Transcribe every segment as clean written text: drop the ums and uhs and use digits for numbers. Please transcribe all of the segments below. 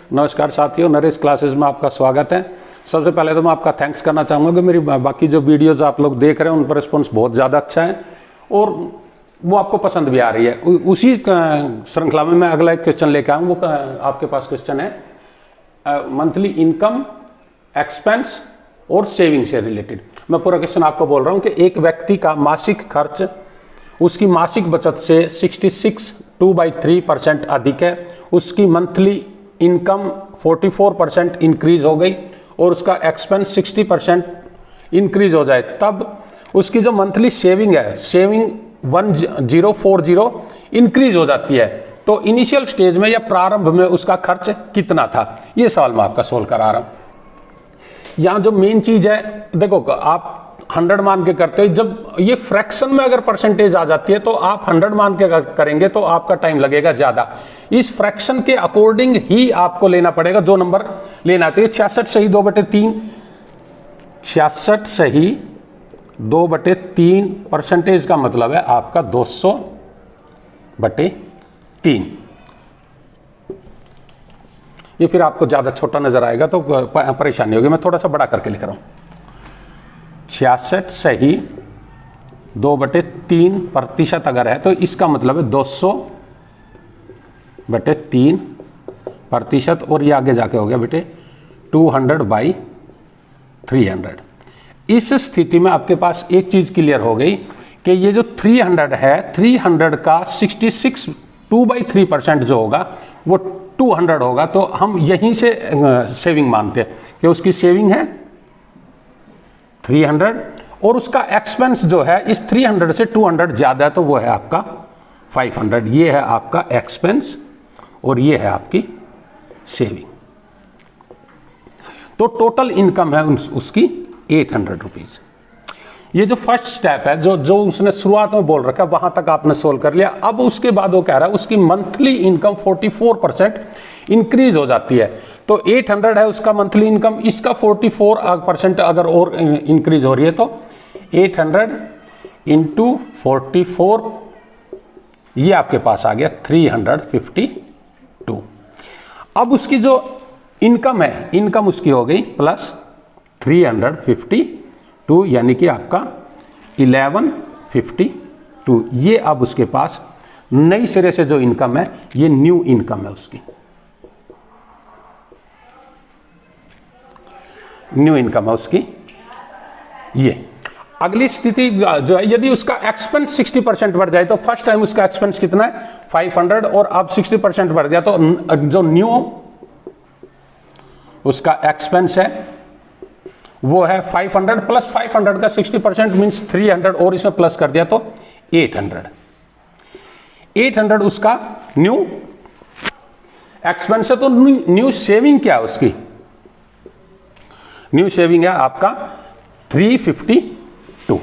नमस्कार साथियों, नरेश क्लासेस में आपका स्वागत है। सबसे पहले तो मैं आपका थैंक्स करना चाहूँगा कि मेरी बाकी जो वीडियोज़ आप लोग देख रहे हैं उन पर रिस्पॉन्स बहुत ज़्यादा अच्छा है और वो आपको पसंद भी आ रही है। उसी श्रृंखला में मैं अगला एक क्वेश्चन लेकर आऊँ। वो आपके पास क्वेश्चन है मंथली इनकम, एक्सपेंस और सेविंग से रिलेटेड। मैं पूरा क्वेश्चन आपको बोल रहा हूँ कि एक व्यक्ति का मासिक खर्च उसकी मासिक बचत से 66.2/3% अधिक है, उसकी मंथली इनकम 44% इंक्रीज हो गई और उसका एक्सपेंस 60% इंक्रीज हो जाए, तब उसकी जो मंथली सेविंग है, सेविंग 1040 इंक्रीज हो जाती है। तो इनिशियल स्टेज में या प्रारंभ में उसका खर्च कितना था, ये सवाल मैं आपका सोल्व करा रहा हूँ। यहाँ जो मेन चीज है, देखो आप 100 मान के करते हो, जब ये फ्रैक्शन में अगर परसेंटेज आ जाती है तो आप 100 मान के करेंगे तो आपका टाइम लगेगा ज्यादा। इस फ्रैक्शन के अकॉर्डिंग ही आपको लेना पड़ेगा जो नंबर लेना है। तो ये 66 सही 2/3, 66 सही 2/3 परसेंटेज का मतलब है आपका 200/3। ये फिर आपको ज्यादा छोटा नजर आएगा तो परेशानी होगी, मैं थोड़ा सा बड़ा करके लिख रहा हूं। 66 सही 2/3% अगर है तो इसका मतलब है 200/3%, और ये आगे जाके हो गया बेटे 200/300। इस स्थिति में आपके पास एक चीज क्लियर हो गई कि ये जो 300 है, 300 का 66.2/3% जो होगा वो 200 होगा। तो हम यहीं से सेविंग मानते हैं कि उसकी सेविंग है 300 और उसका एक्सपेंस जो है इस 300 से 200 ज्यादा है तो वो है आपका 500। ये है आपका एक्सपेंस और ये है आपकी सेविंग। तो टोटल इनकम है उसकी 800 रुपीज। ये जो फर्स्ट स्टेप है जो उसने शुरुआत में बोल रखा है वहां तक आपने सोल्व कर लिया। अब उसके बाद वो कह रहा है उसकी मंथली इनकम 44% इंक्रीज हो जाती है। तो 800 है उसका मंथली इनकम, इसका 44% अगर और इंक्रीज हो रही है तो 800 × 44, ये आपके पास आ गया 352। अब उसकी जो इनकम है, इनकम उसकी हो गई प्लस 352, यानी कि आपका 1152। ये अब उसके पास नई सिरे से जो इनकम है ये न्यू इनकम है उसकी, न्यू इनकम है उसकी। ये अगली स्थिति जो है, यदि उसका एक्सपेंस 60% बढ़ जाए तो फर्स्ट टाइम उसका एक्सपेंस कितना है 500 और अब 60% बढ़ गया तो जो न्यू उसका एक्सपेंस है वो है 500 प्लस 500 का 60% मींस 300 और इसमें प्लस कर दिया तो 800 उसका न्यू एक्सपेंस है। तो न्यू सेविंग क्या है उसकी, न्यू सेविंग है आपका 352।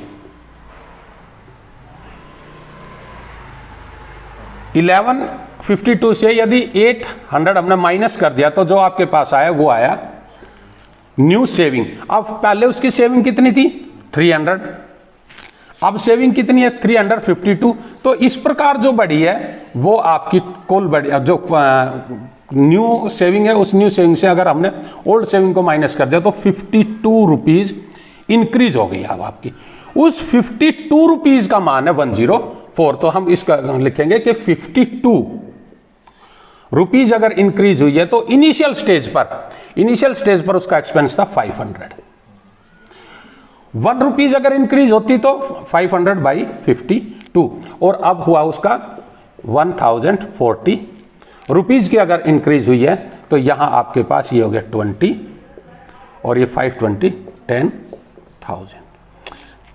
1152 से यदि 800 हमने माइनस कर दिया तो जो आपके पास आया वो आया न्यू सेविंग। अब पहले उसकी सेविंग कितनी थी 300, अब सेविंग कितनी है 352। तो इस प्रकार जो बढ़ी है वो आपकी कुल बढ़ी, जो न्यू सेविंग है उस न्यू सेविंग से अगर हमने ओल्ड सेविंग को माइनस कर दिया तो 52 रुपीज इंक्रीज हो गई। अब आपकी उस 52 रुपीज का मान है 104। तो हम इसका लिखेंगे कि 52 रुपीज अगर इंक्रीज हुई है तो इनिशियल स्टेज पर उसका एक्सपेंस था 500। 1 रुपीज अगर इंक्रीज होती तो 500/52 और अब हुआ उसका 1040 रुपीज की अगर इंक्रीज हुई है तो यहां आपके पास ये हो गया 20 और ये 520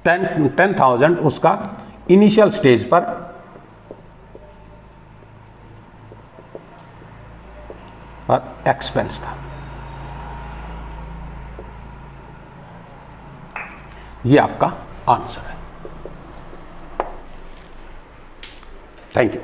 10,000 उसका इनिशियल स्टेज पर एक्सपेंस था। ये आपका आंसर है। Thank you.